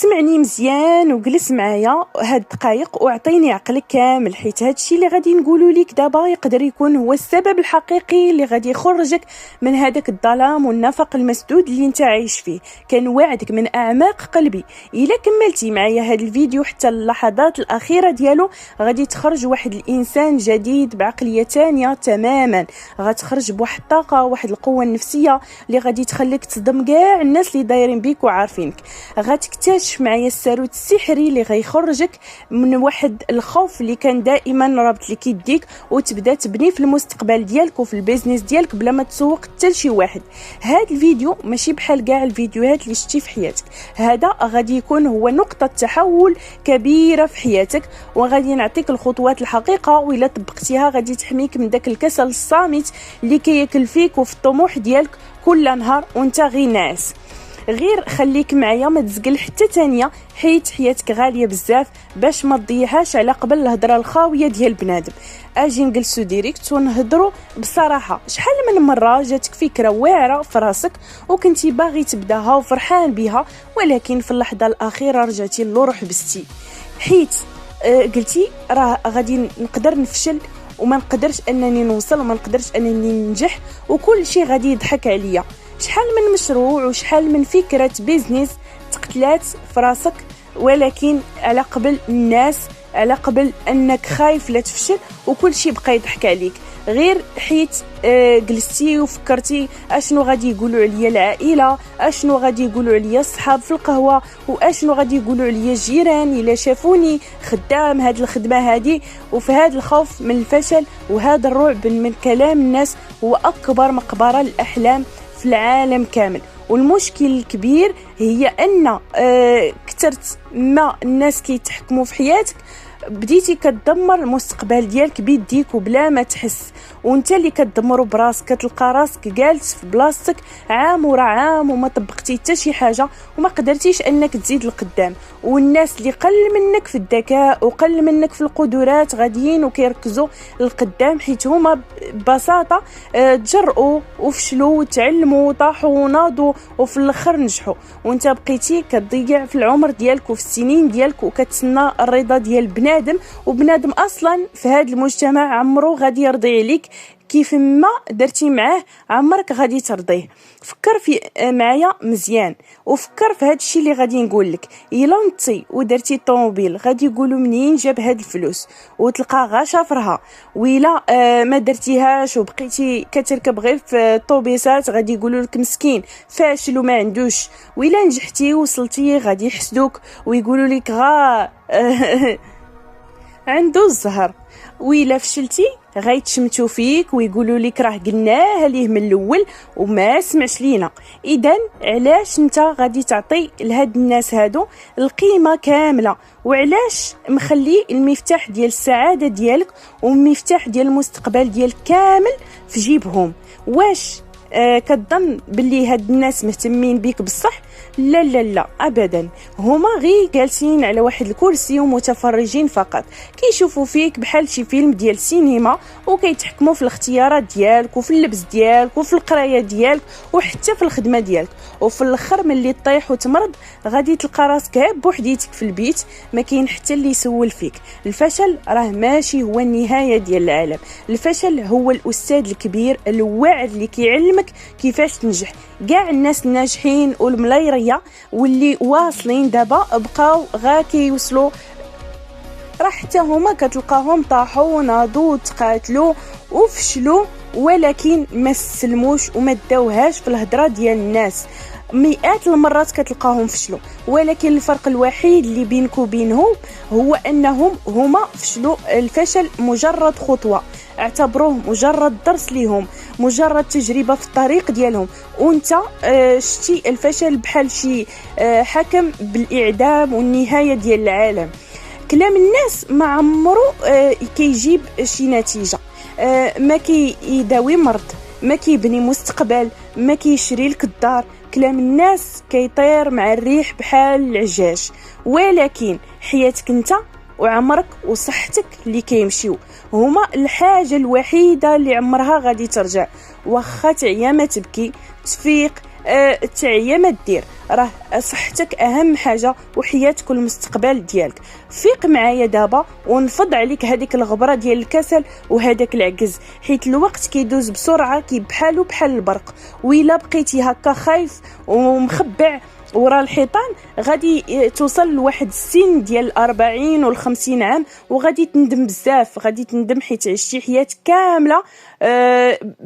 سمعني مزيان وجلس معايا هاد الدقائق واعطيني عقلك كامل، حيت هادشي اللي غادي نقولوا لك دابا يقدر يكون هو السبب الحقيقي اللي غادي يخرجك من هذاك الظلام والنفق المسدود اللي انت عايش فيه. كنوعدك من اعماق قلبي الا كملتي معايا هاد الفيديو حتى اللحظات الاخيره ديالو غادي تخرج واحد الانسان جديد بعقليه ثانيه تماما، غتخرج بواحد الطاقه، واحد القوه النفسيه اللي غادي تخليك تصدم كاع الناس اللي دايرين بيك وعارفينك. غتكتشف معايا الساروت السحري اللي غيخرجك من واحد الخوف اللي كان دائما رابط لك يديك، وتبدا تبني في المستقبل ديالك وفي البيزنس ديالك بلا ما تسوق حتى لشي واحد. هذا الفيديو ماشي بحال كاع الفيديوهات اللي شتي في حياتك، هذا غادي يكون هو نقطه تحول كبيره في حياتك، وغادي نعطيك الخطوات الحقيقه، وإلا طبقتيها غادي تحميك من داك الكسل الصامت اللي كياكل فيك وفي الطموح ديالك كل نهار وانت غير ناعس. غير خليك معايا ما تزقل حتى ثانيه، حيت حياتك غاليه بزاف باش ما تضيعهاش على قبل الهضره الخاويه ديال بنادم. اجي نجلسو ديريكت ونهضروا بصراحه. شحال من مره جاتك فكره واعره في راسك وكنتي باغي تبداها وفرحان بها، ولكن في اللحظه الاخيره رجعتي للور حبستي، حيت قلتي راه غادي نقدر نفشل وما نقدرش انني نوصل وما نقدرش انني ننجح وكل شيء غادي يضحك عليا. شحال من مشروع وشحال من فكرة بيزنس تقتلات في راسك، ولكن على قبل الناس، على قبل انك خايف لا تفشل وكل شيء بقى يضحك عليك، غير حيت جلستي وفكرتي اشنو غادي يقولوا عليا العائله، اشنو غادي يقولوا عليا الصحاب في القهوه، واشنو غادي يقولوا عليا الجيران الا شافوني خدام هاد الخدمه هادي. وفي هذا الخوف من الفشل وهذا الرعب من كلام الناس هو اكبر مقبره للاحلام في العالم كامل. والمشكل الكبير هي ان كثرت ما الناس كيتحكموا في حياتك، بديتي كتدمر المستقبل ديالك بيديك وبلا ما تحس، وانت اللي كتدمرو براسك. كتلقى راسك جالس في بلاصتك عام ورا عام وما طبقتي حتى شي حاجه وما قدرتيش انك تزيد لقدام، والناس اللي قل منك في الذكاء وقل منك في القدرات غاديين وكيركزوا لقدام، حيت هما ببساطه تجرؤوا وفشلوا وتعلموا وطاحوا وناضوا وفي الاخر نجحوا، وانت بقيتي كتضيع في العمر ديالك وفي السنين ديالك وكتسنى الرضا ديال بنادم. وبنادم اصلا في هذا المجتمع عمرو غادي يرضي عليك كيف ما درتي معاه عمرك غادي ترضيه. فكر في معايا مزيان وفكر في هذا الشيء اللي غادي نقول لك. الا نطي ودرتي طوموبيل غادي يقولوا منين جاب هاد الفلوس وتلقى غا شافرها، وإلا ما درتيهاش وبقيتي كتركب غير في الطوبيسات غادي يقولوا لك مسكين فاشل وما عندوش، وإلا نجحتي وصلتي غادي يحسدوك ويقولوا لك غا عنده الزهر، وإلا فشلتي غيتشمتوا فيك ويقولوا لك راه قلناه ليه من الاول وما سمعش لينا. اذا علاش انت غادي تعطي لهاد الناس هادو القيمه كامله؟ وعلاش مخلي المفتاح ديال السعاده ديالك والمفتاح ديال المستقبل ديالك كامل في جيبهم؟ واش كتظن باللي هاد الناس مهتمين بيك بصح؟ لا لا لا ابدا، هما غير جالسين على واحد الكرسي ومتفرجين فقط، كيشوفوا فيك بحال شي فيلم ديال السينما وكيتحكموا في الاختيارات ديالك وفي اللبس ديالك وفي القرايه ديالك وحتى في الخدمه ديالك. وفي الاخر ملي طيح وتمرض غادي تلقى راسك بوحديتك في البيت ما كاين حتى اللي يسول فيك. الفشل راه ماشي هو النهايه ديال العالم، الفشل هو الاستاذ الكبير الواعد اللي كيعلمك كيفاش تنجح. كاع الناس الناجحين والملايريه واللي واصلين دابا بقاو غا كيوصلوا، راه حتى هما كتلقاهم طاحوا وناضوا وتقاتلوا وفشلوا، ولكن ما استسلموش وما داوهاش في الهضره ديال الناس. مئات المرات كتلقاهم فشلوا، ولكن الفرق الوحيد اللي بينك وبينهم هو انهم هما فشلوا. الفشل مجرد خطوه، اعتبروه مجرد درس ليهم، مجرد تجربه في الطريق ديالهم، وانت شتي الفشل بحال شي حكم بالاعدام والنهايه ديال العالم. كلام الناس ما عمرو كيجيب شي نتيجه، ما كيداوي مرض، ما كيبني مستقبل، ما كيشري لك الدار. كلام الناس كيطير مع الريح بحال العجاج، ولكن حياتك انت وعمرك وصحتك اللي كيمشيو هما الحاجه الوحيده اللي عمرها غادي ترجع. واخا تعيا ما تبكي، تفيق التعيه ما دير، راه صحتك اهم حاجه وحياتك والمستقبل ديالك. فيق معايا دابا ونفض عليك هذيك الغبره ديال الكسل وهذاك العجز، حيت الوقت كيدوز بسرعه بحال البرق. وإلا بقيتي هكا خايف ومخبع ورا الحيطان غادي توصل لواحد السن ديال 40 و 50 عام وغادي تندم بزاف، غادي تندم حيت عشتي حياه كامله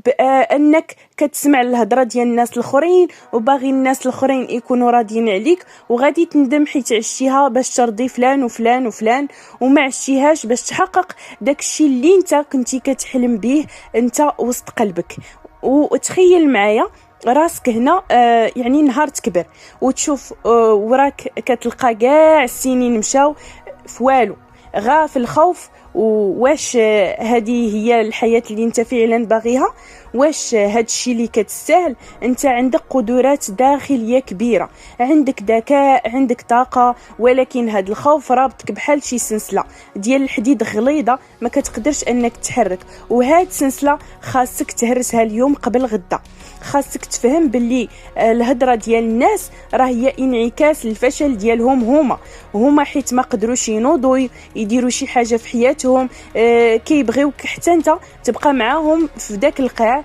بانك كتسمع الهضره ديال الناس الاخرين وباغي الناس الاخرين يكونوا راضيين عليك، وغادي تندم حيت عشتيها باش ترضي فلان وفلان وفلان وما عشتيهاش باش تحقق داكشي اللي انت كنتي كتحلم به انت وسط قلبك. وتخيل معايا راسك هنا يعني نهار تكبر وتشوف وراك كتلقى كاع السنين مشاو في والو، غا في الخوف. واش هذه هي الحياة اللي انت فعلا باغيها؟ واش هاد الشيء اللي كتستاهل؟ انت عندك قدرات داخليه كبيره، عندك ذكاء، عندك طاقه، ولكن هاد الخوف رابطك بحال شي سلسله ديال الحديد غليظه ما كتقدرش انك تحرك. وهاد السلسله خاصك تهرسها اليوم قبل غدا. خاصك تفهم باللي الهضره ديال الناس راه هي انعكاس الفشل ديالهم هما حيت ما قدروش ينوضوا يديروا شي حاجه في حياتهم. كيبغيوك حتى انت تبقى معاهم في داك القاع.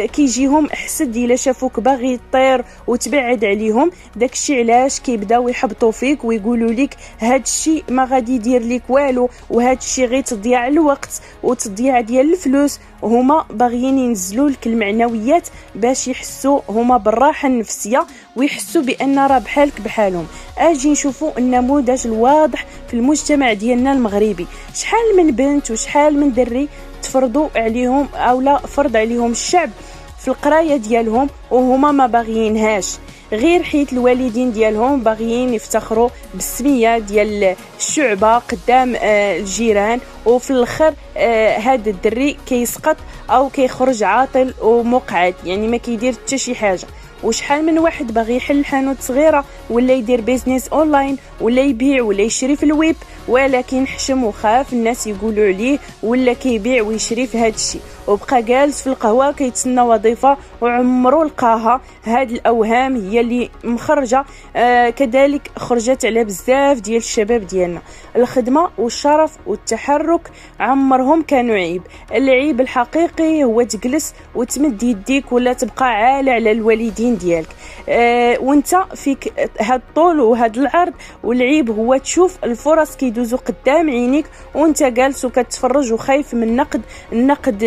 كيجيهم حسد الا شافوك باغي طير وتبعد عليهم. داكشي علاش كيبداو يحبطوا فيك ويقولوا لك هادشي ما غادي يدير لك والو، وهادشي غير تضييع الوقت وتضييع ديال الفلوس. هما باغيين ينزلوا لك المعنويات باش يحسوا هما بالراحه النفسيه ويحسوا بان راه بحالك بحالهم. اجي نشوفوا النموذج الواضح في المجتمع ديالنا المغربي، شحال من بنت وشحال من دري تفرضوا عليهم او لا فرض عليهم الشعب في القرايه ديالهم وهما ما باغيينهاش، غير حيت الوالدين ديالهم باغيين يفتخروا بالسميه ديال الشعبه قدام الجيران. وفي الاخر هذا الدري كيسقط او كيخرج عاطل ومقعد، يعني ما كيدير حتى شي حاجه. وشحال من واحد باغي يحل حانوت صغيره ولا يدير بيزنس اونلاين ولا يبيع ولا يشري في الويب، ولكن حشم وخاف الناس يقولوا عليه، ولا كيبيع ويشري في هذا الشيء وبقى جالس في القهوه كيتسنى وظيفه وعمرو لقاها. هاد الاوهام هي اللي مخرجه كذلك خرجت على بزاف ديال الشباب ديالنا. الخدمه والشرف والتحرك عمرهم كانوا عيب. العيب الحقيقي هو تجلس وتمد يديك ولا تبقى عالة على الوالدين ديالك. وانت فيك هاد الطول وهاد العرض، والعيب هو تشوف الفرص كيدوزو قدام عينيك وانت جالس وكتفرج وخايف من النقد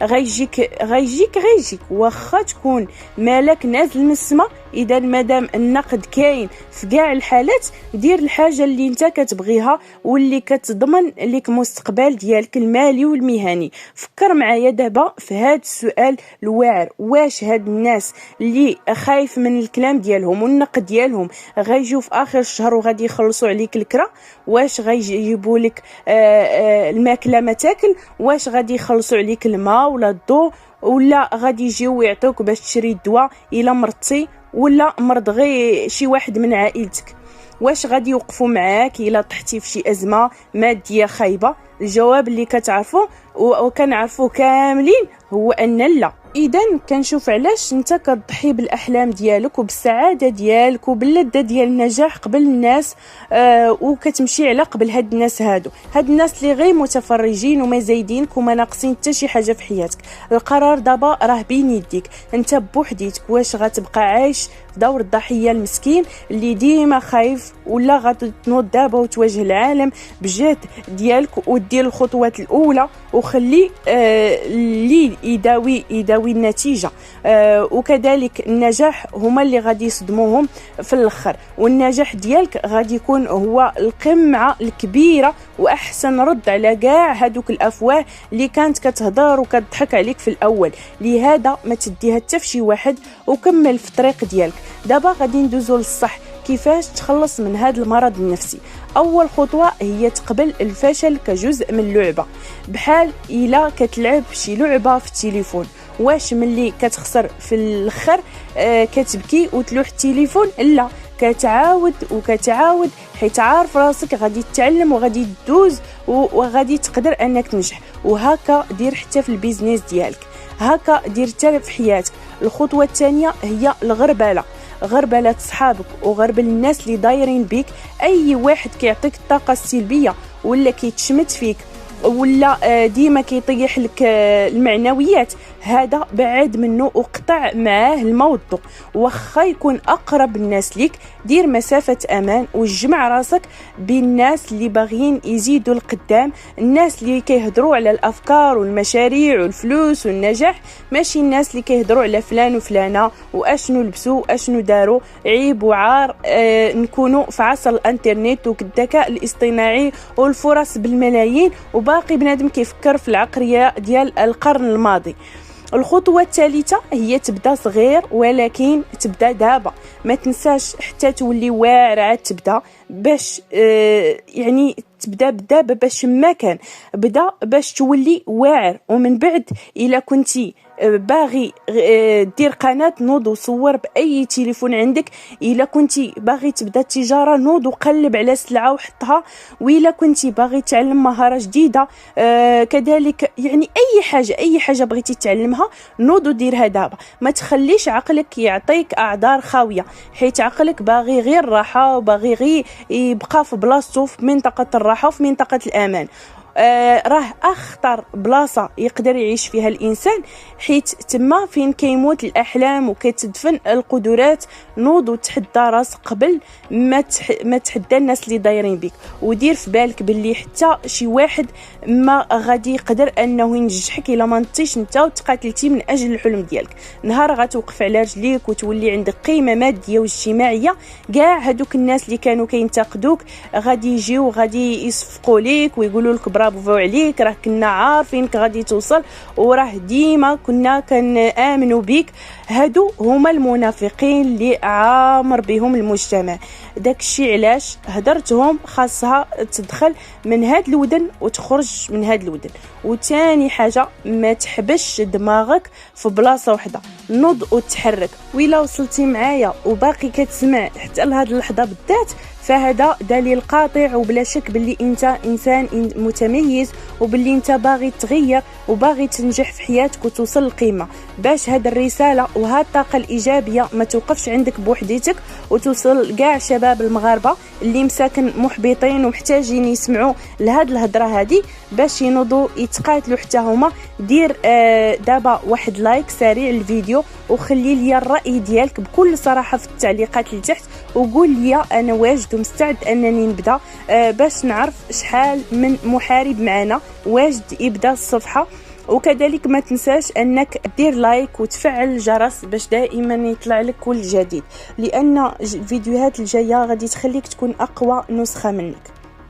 غيجيك واخا تكون مالك نازل من السما. اذا مادام النقد كاين في كاع الحالات دير الحاجه اللي انت كتبغيها واللي كتضمن لك مستقبل ديالك المالي والمهني. فكر معايا دابا في هذا السؤال الواعر، واش هاد الناس اللي خايف من الكلام ديالهم والنقد ديالهم غيجيو في اخر الشهر وغادي يخلصوا عليك الكرا؟ واش غيجيبوا لك الماكله ما تاكل؟ واش غادي يخلصوا عليك الماء ولا الضوء؟ ولا غادي يجيو يعطوك باش تشري الدواء الا مرضتي ولا مرض غير شي واحد من عائلتك؟ واش غادي يوقفوا معاك الا طحتي في شي ازمه ماديه خايبه؟ الجواب اللي كتعرفوه وكنعرفوه كاملين هو ان لا. اذا كنشوف علاش انت كتضحي بالاحلام ديالك وبالسعاده ديالك وباللذه ديال النجاح قبل الناس، وكتمشي على قبل هاد الناس هاد الناس اللي غير متفرجين وما زايدينك وما ناقصين حتى شي حاجه في حياتك. القرار دابا راه بين يديك انت بوحديتك. واش غتبقى عايش في دور الضحيه المسكين اللي ديما خايف، ولا غادي تنوض دابا وتواجه العالم بجهد ديالك ودير الخطوات الاولى وخلي اللي يداوي النتيجه؟ وكذلك النجاح هما اللي غادي يصدموهم في الاخر، والنجاح ديالك غادي يكون هو القمه الكبيره واحسن رد على كاع هذوك الافواه اللي كانت كتهضر وكتضحك عليك في الاول. لهذا ما تديها حتى في شي واحد وكمل في الطريق ديالك. دابا غادي ندوزو للصح كيفاش تخلص من هذا المرض النفسي. اول خطوه هي تقبل الفشل كجزء من اللعبه، بحال الا كتلعب شي لعبه في التليفون. واش ملي كتخسر في الاخر كتبكي وتلوح التليفون؟ لا، كتعاود حيت عارف راسك غادي تتعلم وغادي تدوز وغادي تقدر انك تنجح. وهكا دير حتى في البيزنس ديالك، هكا دير حتى في حياتك. الخطوه الثانيه هي الغربله، غربله صحابك وغربل الناس اللي دايرين بيك. اي واحد كيعطيك الطاقه السلبيه ولا كيتشمت فيك ولا ديما كيطيح لك المعنويات، هذا بعد منه وقطع معاه الموضوع. واخا يكون اقرب الناس ليك، دير مسافه امان وجمع راسك بالناس اللي باغيين يزيدوا القدام، الناس اللي كيهضروا على الافكار والمشاريع والفلوس والنجاح، ماشي الناس اللي كيهضروا على فلان وفلانه واشنو لبسوا اشنو داروا. عيب وعار نكونوا في عصر الانترنت والذكاء الاصطناعي والفرص بالملايين وباقي بنادم كيفكر في العقليه ديال القرن الماضي. الخطوه الثالثه هي تبدا صغير ولكن تبدا دابا. ما تنساش حتى تولي واعر عاد تبدا باش يعني تبدا دابا باش ما كان بدا باش تولي واعر. ومن بعد الا كنتي باغي دير قناه نوض وصور باي تليفون عندك، الا كنتي باغي تبدا التجاره نوض وقلب على سلعه وحطها، والا كنتي باغي تعلم مهاره جديده كذلك يعني اي حاجه بغيتي تعلمها نوض وديرها دابا. ما تخليش عقلك يعطيك اعذار خاويه، حيت عقلك باغي غير الراحه وباغي غير يبقى في بلاصتو في منطقه الراحه وفي منطقه الامان. راه اخطر بلاصه يقدر يعيش فيها الانسان، حيت تما فين كيموت الاحلام وكتدفن القدرات. نوض وتحدى راسك قبل ما تحدى الناس اللي دايرين بك، ودير في بالك باللي حتى شي واحد ما غادي يقدر انه ينجحك الا ما نطيش انت وتقاتلتي من اجل الحلم ديالك. نهار غتوقف على رجليك وتولي عندك قيمه ماديه واجتماعيه، كاع هذوك الناس اللي كانوا كينتقدوك غادي يجيو غادي يصفقوا ليك ويقولوا لك برافو عليك، راه كنا عارفينك غادي توصل وراه ديما كنا كنآمنوا بك. هادو هما المنافقين اللي عامر بهم المجتمع. داكشي علاش هدرتهم خاصها تدخل من هاد الودن وتخرج من هاد الودن. وثاني حاجه ما تحبش دماغك في بلاصه واحده، نوض وتحرك. وإلا وصلتي معايا وباقي كتسمع حتى لهاد اللحظه بالذات، فهذا دليل قاطع وبلا شك باللي انت انسان متميز وباللي انت باغي تغير وباغي تنجح في حياتك وتوصل للقيمه. باش هاد الرساله وهاد الطاقه الايجابيه ما توقفش عندك بوحديتك وتوصل كاع شباب المغاربه اللي مساكن محبطين ومحتاجين يسمعوا لهاد الهضره هادي باش ينوضوا يتقاتلوا حتى هما. دير دابا واحد لايك سريع للفيديو وخلي لي الراي ديالك بكل صراحه في التعليقات اللي تحت، وقول لي انا واجد ومستعد انني نبدا باش نعرف شحال من محارب معنا واجد يبدا الصفحه. وكذلك ما تنساش انك دير لايك وتفعل الجرس باش دائما يطلع لك كل جديد، لان الفيديوهات الجايه غادي تخليك تكون اقوى نسخه منك.